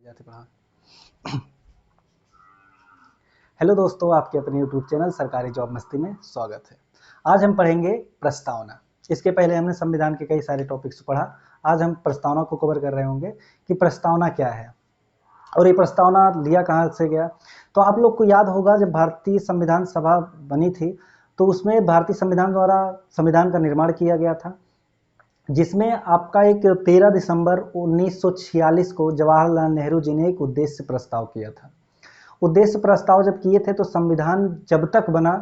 जाते पढ़ा। हेलो दोस्तों, आपके अपने यूट्यूब चैनल सरकारी जॉब मस्ती में स्वागत है। आज हम पढ़ेंगे प्रस्तावना। इसके पहले हमने संविधान के कई सारे टॉपिक्स पढ़ा। आज हम प्रस्तावना को कवर कर रहे होंगे कि प्रस्तावना क्या है और ये प्रस्तावना लिया कहाँ से गया। तो आप लोग को याद होगा, जब भारतीय संविधान सभा बनी थी तो उसमें भारतीय संविधान द्वारा संविधान का निर्माण किया गया था, जिसमें आपका एक 13 दिसंबर 1946 को जवाहरलाल नेहरू जी ने एक उद्देश्य प्रस्ताव किया था। उद्देश्य प्रस्ताव जब किए थे तो संविधान जब तक बना,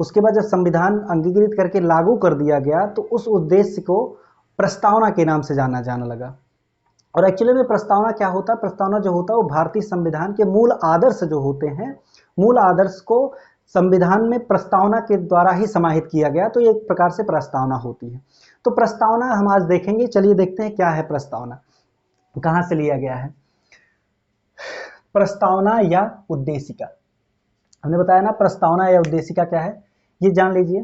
उसके बाद जब संविधान अंगीकृत करके लागू कर दिया गया तो उस उद्देश्य को प्रस्तावना के नाम से जाना लगा। और एक्चुअली में प्रस्तावना क्या होता है? प्रस्तावना जो होता है वो भारतीय संविधान के मूल आदर्श जो होते हैं, मूल आदर्श को संविधान में प्रस्तावना के द्वारा ही समाहित किया गया, तो ये एक प्रकार से प्रस्तावना होती है। तो प्रस्तावना हम आज देखेंगे। चलिए देखते हैं क्या है प्रस्तावना, कहाँ से लिया गया है। प्रस्तावना या उद्देशिका, हमने बताया ना प्रस्तावना या उद्देशिका क्या है, ये जान लीजिए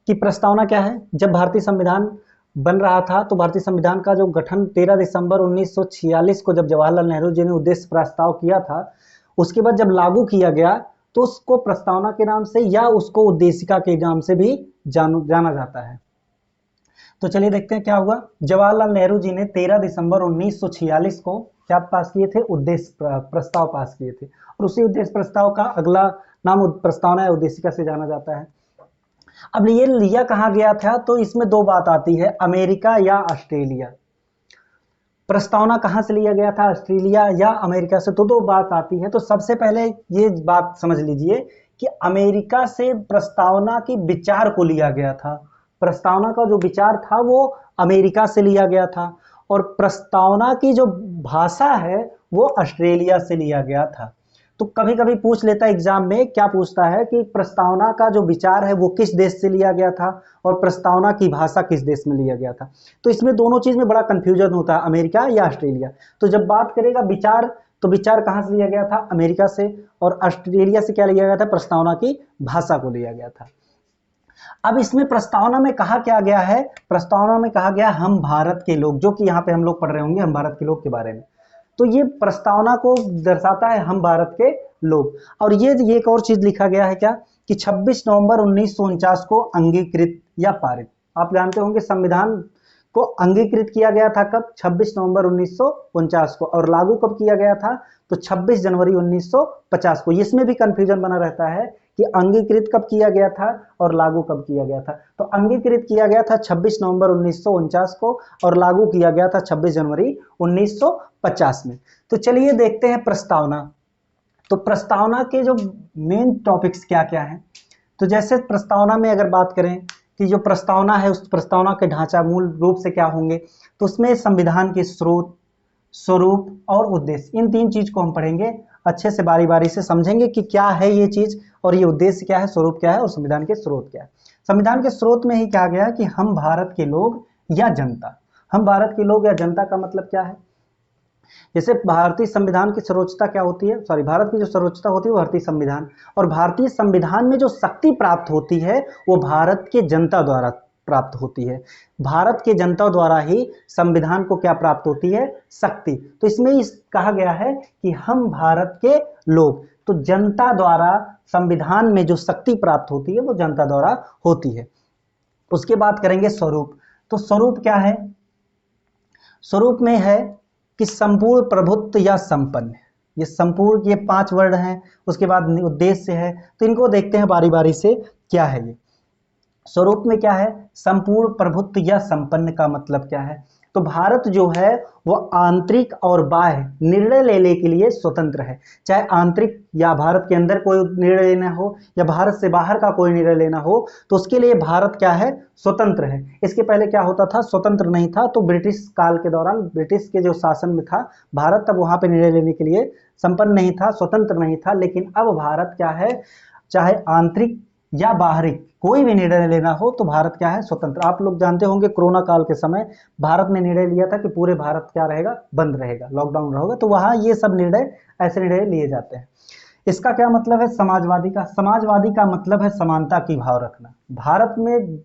कि प्रस्तावना क्या है। जब भारतीय संविधान बन रहा था तो भारतीय संविधान का जो गठन 13 दिसंबर 1946 को जब जवाहरलाल नेहरू जी ने उद्देश्य प्रस्ताव किया था, उसके बाद जब लागू किया गया तो उसको प्रस्तावना के नाम से या उसको उद्देशिका के नाम से भी जाना जाता है। तो चलिए देखते हैं क्या हुआ। जवाहरलाल नेहरू जी ने 13 दिसंबर 1946 को क्या पास किए थे? उद्देश्य प्रस्ताव पास किए थे, और उसी उद्देश्य प्रस्ताव का अगला नाम प्रस्तावना या उद्देशिका से जाना जाता है। अब ये लिया कहाँ गया था? तो इसमें दो बात आती है, अमेरिका या ऑस्ट्रेलिया। प्रस्तावना कहाँ से लिया गया था, ऑस्ट्रेलिया या अमेरिका से? तो दो बात आती है। तो सबसे पहले ये बात समझ लीजिए कि अमेरिका से प्रस्तावना की विचार को लिया गया था। प्रस्तावना का जो विचार था वो अमेरिका से लिया गया था, और प्रस्तावना की जो भाषा है वो ऑस्ट्रेलिया से लिया गया था। तो कभी कभी पूछ लेता है एग्जाम में, क्या पूछता है कि प्रस्तावना का जो विचार है वो किस देश से लिया गया था और प्रस्तावना की भाषा किस देश में लिया गया था। तो इसमें दोनों चीज में बड़ा कंफ्यूजन होता है, अमेरिका या ऑस्ट्रेलिया। तो जब बात करेगा विचार, तो विचार कहाँ से लिया गया था? अमेरिका से। और ऑस्ट्रेलिया से क्या लिया गया था? प्रस्तावना की भाषा को लिया गया था। अब इसमें प्रस्तावना में कहा क्या गया है? प्रस्तावना में कहा गया हम भारत के लोग, जो कि यहाँ पे हम लोग पढ़ रहे होंगे हम भारत के लोग के बारे में। तो ये प्रस्तावना को दर्शाता है हम भारत के लोग। और ये एक और चीज लिखा गया है क्या, कि 26 नवंबर 1949 को अंगीकृत या पारित। आप जानते होंगे संविधान को अंगीकृत किया गया था कब? 26 नवंबर 1949 को। और लागू कब किया गया था? तो 26 जनवरी 1950 को। इसमें भी कंफ्यूजन बना रहता है कि अंगीकृत कब किया गया था और लागू कब किया गया था। तो अंगीकृत किया गया था 26 नवंबर 1949 को और लागू किया गया था 26 जनवरी 1950 में। तो चलिए देखते हैं प्रस्तावना। तो प्रस्तावना के जो मेन टॉपिक्स क्या क्या हैं, तो जैसे प्रस्तावना में अगर बात करें कि जो प्रस्तावना है उस प्रस्तावना के ढांचा मूल रूप से क्या होंगे, तो उसमें संविधान के स्रोत, स्वरूप और उद्देश्य, इन तीन चीज को हम पढ़ेंगे। अच्छे से बारी बारी से समझेंगे कि क्या है ये चीज और ये उद्देश्य क्या है, स्वरूप क्या है और संविधान के स्रोत क्या है। संविधान के स्रोत में ही कहा गया है कि हम भारत के लोग या जनता। हम भारत के लोग या जनता का मतलब क्या है? जैसे भारतीय संविधान की सर्वोच्चता क्या होती है, सॉरी, भारत की जो सर्वोच्चता होती है वो भारतीय संविधान, और भारतीय संविधान में जो शक्ति प्राप्त होती है वो भारत के जनता द्वारा प्राप्त होती है। भारत के जनता द्वारा ही संविधान को क्या प्राप्त होती है? शक्ति। तो इसमें कहा गया है कि हम भारत के लोग, तो जनता द्वारा संविधान में जो शक्ति प्राप्त होती है वो जनता द्वारा होती है। उसके बाद करेंगे स्वरूप। तो स्वरूप क्या है? स्वरूप में है कि संपूर्ण प्रभुत्व या संपन्न। ये संपूर्ण, ये 5 वर्ड हैं। उसके बाद उद्देश्य है, तो इनको देखते हैं बारी बारी से क्या है ये। स्वरूप में क्या है? संपूर्ण प्रभुत्व या संपन्न का मतलब क्या है? तो भारत जो है वो आंतरिक और बाह्य निर्णय लेने के लिए स्वतंत्र है। चाहे आंतरिक या भारत के अंदर कोई निर्णय लेना हो या भारत से बाहर का कोई निर्णय लेना हो, तो उसके लिए भारत क्या है? स्वतंत्र है। इसके पहले क्या होता था? स्वतंत्र नहीं था। तो ब्रिटिश काल के दौरान, ब्रिटिश के जो शासन में था भारत, तब वहां पे निर्णय लेने के लिए संपन्न नहीं था, स्वतंत्र नहीं था। लेकिन अब भारत क्या है? चाहे आंतरिक या बाहरी कोई भी निर्णय लेना हो तो भारत क्या है? स्वतंत्र। आप लोग जानते होंगे कोरोना काल के समय भारत ने निर्णय लिया था कि पूरे भारत क्या रहेगा? बंद रहेगा, लॉकडाउन रहेगा। तो वहां ये सब निर्णय, ऐसे निर्णय लिए जाते हैं। इसका क्या मतलब है? समाजवादी का। समाजवादी का मतलब है समानता की भाव रखना। भारत में,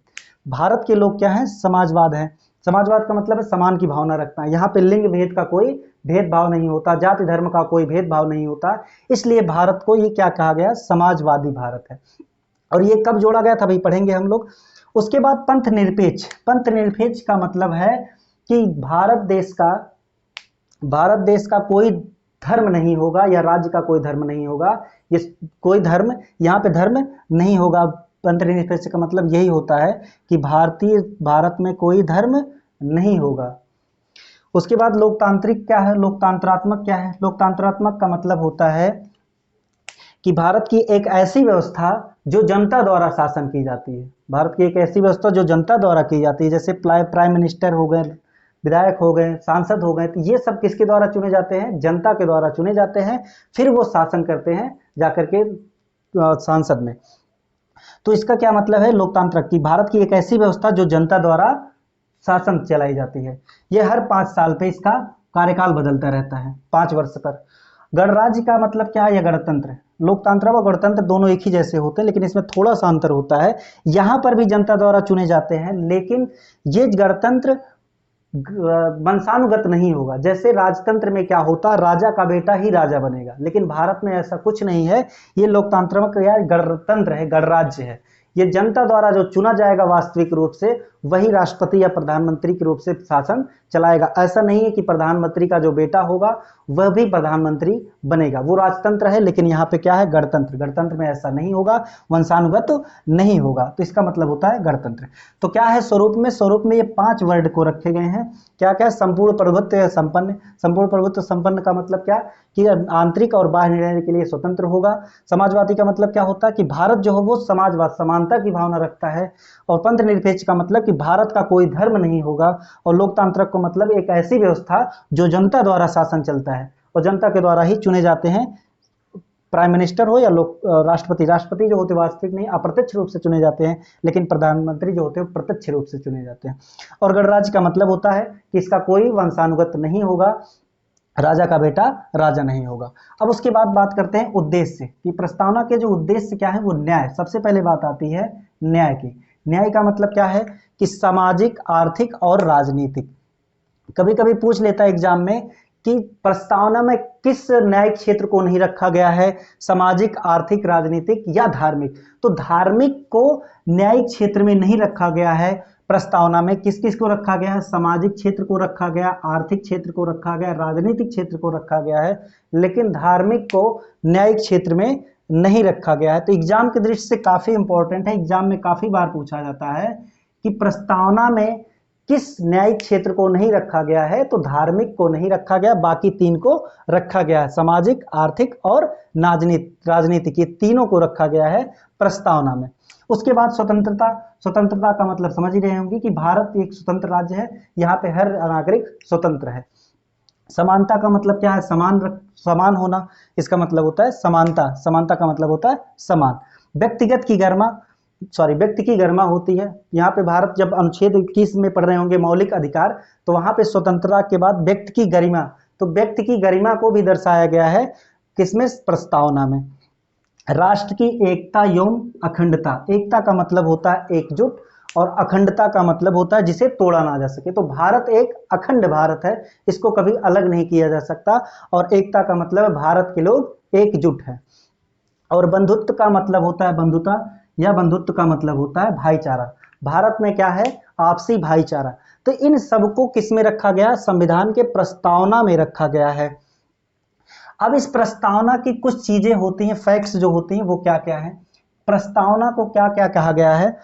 भारत के लोग क्या है? समाजवाद है। समाजवाद का मतलब है समान की भावना रखना। यहाँ पे लिंग भेद का कोई भेदभाव नहीं होता, जाति धर्म का कोई भेदभाव नहीं होता, इसलिए भारत को ये क्या कहा गया, समाजवादी भारत है। और ये कब जोड़ा गया था भाई, पढ़ेंगे हम लोग। उसके बाद पंथ निरपेक्ष। पंथ निरपेक्ष का मतलब है कि भारत देश का कोई धर्म नहीं होगा या राज्य का कोई धर्म नहीं होगा, ये कोई धर्म, यहाँ पे धर्म नहीं होगा। पंथ निरपेक्ष का मतलब यही होता है कि भारत में कोई धर्म नहीं होगा। उसके बाद लोकतांत्रिक क्या है, लोकतंत्रात्मक क्या है। लोकतंत्रात्मक का मतलब होता है कि भारत की एक ऐसी व्यवस्था जो जनता द्वारा शासन की जाती है। भारत की एक ऐसी व्यवस्था जो जनता द्वारा की जाती है, जैसे प्राइम मिनिस्टर हो गए, विधायक हो गए, सांसद हो गए, तो ये सब किसके द्वारा चुने जाते हैं, जनता के द्वारा चुने जाते हैं, फिर वो शासन करते हैं जाकर के सांसद में। तो इसका क्या मतलब है, लोकतंत्र की भारत की एक ऐसी व्यवस्था जो जनता द्वारा शासन चलाई जाती है। ये हर 5 साल पे इसका कार्यकाल बदलता रहता है, 5 वर्ष पर। गणराज्य का मतलब क्या है, या गणतंत्र। लोकतंत्र व गणतंत्र दोनों एक ही जैसे होते हैं, लेकिन इसमें थोड़ा सा अंतर होता है। यहाँ पर भी जनता द्वारा चुने जाते हैं, लेकिन ये गणतंत्र वंशानुगत नहीं होगा। जैसे राजतंत्र में क्या होता, राजा का बेटा ही राजा बनेगा, लेकिन भारत में ऐसा कुछ नहीं है। ये लोकतांत्रिक या गणतंत्र है, गणराज्य है। ये जनता द्वारा जो चुना जाएगा वास्तविक रूप से, वही राष्ट्रपति या प्रधानमंत्री के रूप से शासन चलाएगा। ऐसा नहीं है कि प्रधानमंत्री का जो बेटा होगा वह भी प्रधानमंत्री बनेगा, वो राजतंत्र है। लेकिन यहाँ पे क्या है, गणतंत्र। गणतंत्र में ऐसा नहीं होगा, वंशानुगत नहीं होगा, तो इसका मतलब होता है गणतंत्र। तो क्या है स्वरूप में, स्वरूप में ये 5 वर्ड को रखे गए हैं। क्या क्या, संपूर्ण प्रभुत्व संपन्न। संपूर्ण प्रभुत्व संपन्न का मतलब क्या, कि आंतरिक और बाह्य निर्णय के लिए स्वतंत्र होगा। समाजवादी का मतलब क्या होता है, कि भारत जो है वो समाजवाद, समानता की भावना रखता है। और पंथ निरपेक्ष का मतलब कि भारत का कोई धर्म नहीं होगा। और लोकतांत्रिक का मतलब एक ऐसी व्यवस्था जो जनता द्वारा शासन चलता है और जनता के द्वारा ही चुने जाते हैं। प्राइम मिनिस्टर हो या राष्ट्रपति। राष्ट्रपति जो होते वास्तविक नहीं, अप्रत्यक्ष रूप से चुने जाते हैं, लेकिन प्रधानमंत्री जो होते हैं प्रत्यक्ष रूप से चुने जाते हैं। और गणराज्य का मतलब होता है कि इसका कोई वंशानुगत नहीं होगा, राजा का बेटा राजा नहीं होगा। अब उसके बाद बात करते हैं उद्देश्य की। प्रस्तावना के जो उद्देश्य क्या है, वो न्याय। सबसे पहले बात आती है न्याय की। न्याय का मतलब क्या है, कि सामाजिक, आर्थिक और राजनीतिक। कभी कभी पूछ लेता है एग्जाम में कि प्रस्तावना में किस न्यायिक क्षेत्र को नहीं रखा गया है, सामाजिक, आर्थिक, राजनीतिक या धार्मिक। तो धार्मिक को न्यायिक क्षेत्र में नहीं रखा गया है। प्रस्तावना में किस किस को रखा गया है, सामाजिक क्षेत्र को रखा गया, आर्थिक क्षेत्र को रखा गया, राजनीतिक क्षेत्र को रखा गया है, लेकिन धार्मिक को न्यायिक क्षेत्र में नहीं रखा गया है। तो एग्जाम की दृष्टि से काफी इंपॉर्टेंट है, एग्जाम में काफी बार पूछा जाता है कि प्रस्तावना में किस न्यायिक क्षेत्र को नहीं रखा गया है। तो धार्मिक को नहीं रखा गया, बाकी 3 को रखा गया है, सामाजिक, आर्थिक और राजनीतिक, ये तीनों को रखा गया है प्रस्तावना में। उसके बाद स्वतंत्रता। स्वतंत्रता का मतलब समझ ही रहे होंगे कि भारत एक स्वतंत्र राज्य है, यहाँ पे हर नागरिक स्वतंत्र है। समानता का मतलब क्या है, समान होना, इसका मतलब होता है समानता। समानता का मतलब होता है समान। व्यक्ति की गरिमा होती है। यहाँ पे भारत जब अनुच्छेद 21 में पढ़ रहे होंगे मौलिक अधिकार, तो वहां पे स्वतंत्रता के बाद व्यक्ति की गरिमा, तो व्यक्ति की गरिमा को भी दर्शाया गया है किसमें, प्रस्तावना में। राष्ट्र की एकता एवं अखंडता। एकता का मतलब होता है एकजुट, और अखंडता का मतलब होता है जिसे तोड़ा ना जा सके। तो भारत एक अखंड भारत है, इसको कभी अलग नहीं किया जा सकता। और एकता का मतलब है भारत के लोग एकजुट है। और बंधुत्व का मतलब होता है बंधुता, या बंधुत्व का मतलब होता है भाईचारा। भारत में क्या है, आपसी भाईचारा। तो इन सबको किस में रखा गया, संविधान के प्रस्तावना में रखा गया है। अब इस प्रस्तावना की कुछ चीजें होती हैं, फैक्ट्स जो होती हैं वो क्या क्या है। प्रस्तावना को क्या क्या कहा गया है।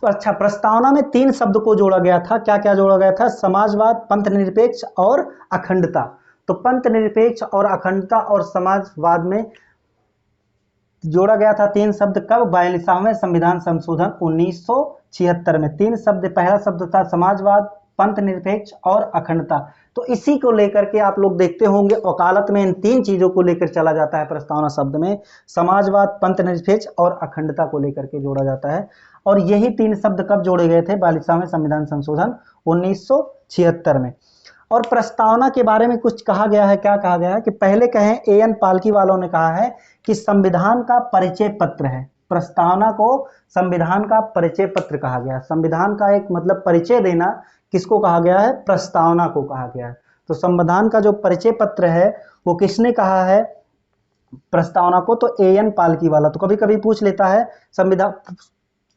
अच्छा, प्रस्तावना में 3 शब्द को जोड़ा गया था। क्या क्या जोड़ा गया था, समाजवाद, पंथ निरपेक्ष और अखंडता। तो पंथ निरपेक्ष और अखंडता और समाजवाद में जोड़ा गया था 3 शब्द। कब, 42वें संविधान संशोधन 1976 में 3 शब्द। पहला शब्द था समाजवाद, पंथ निरपेक्ष और अखंडता। तो इसी को लेकर के आप लोग देखते होंगे वकालत में इन 3 चीजों को लेकर चला जाता है। प्रस्तावना शब्द में समाजवाद, पंथ निरपेक्ष और अखंडता को लेकर के जोड़ा जाता है। और यही 3 शब्द कब जोड़े गए थे, 42वें संविधान संशोधन 1976 में। और प्रस्तावना के बारे में कुछ कहा गया है। क्या कहा गया है कि पहले कहें, एएन पालकी वालों ने कहा है कि संविधान का परिचय पत्र है। प्रस्तावना को संविधान का परिचय पत्र कहा गया। संविधान का एक मतलब परिचय देना किसको कहा गया है? प्रस्तावना को कहा गया है। तो संविधान का जो परिचय पत्र है वो किसने कहा है? प्रस्तावना को। तो एएन पालकीवाला। तो कभी कभी पूछ लेता है संविधान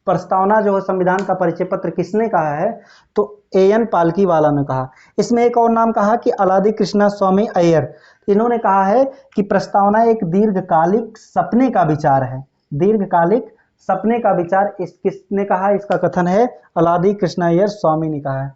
प्रस्तावना जो है संविधान का परिचय पत्र किसने कहा है? तो एएन पालकीवाला ने कहा। इसमें एक और नाम कहा कि अलादी कृष्णा स्वामी अय्यर। इन्होंने कहा है कि प्रस्तावना एक दीर्घकालिक सपने का विचार है। दीर्घकालिक सपने का विचार इस किसने कहा? इसका कथन है अलादी कृष्णा अय्यर स्वामी ने कहा है।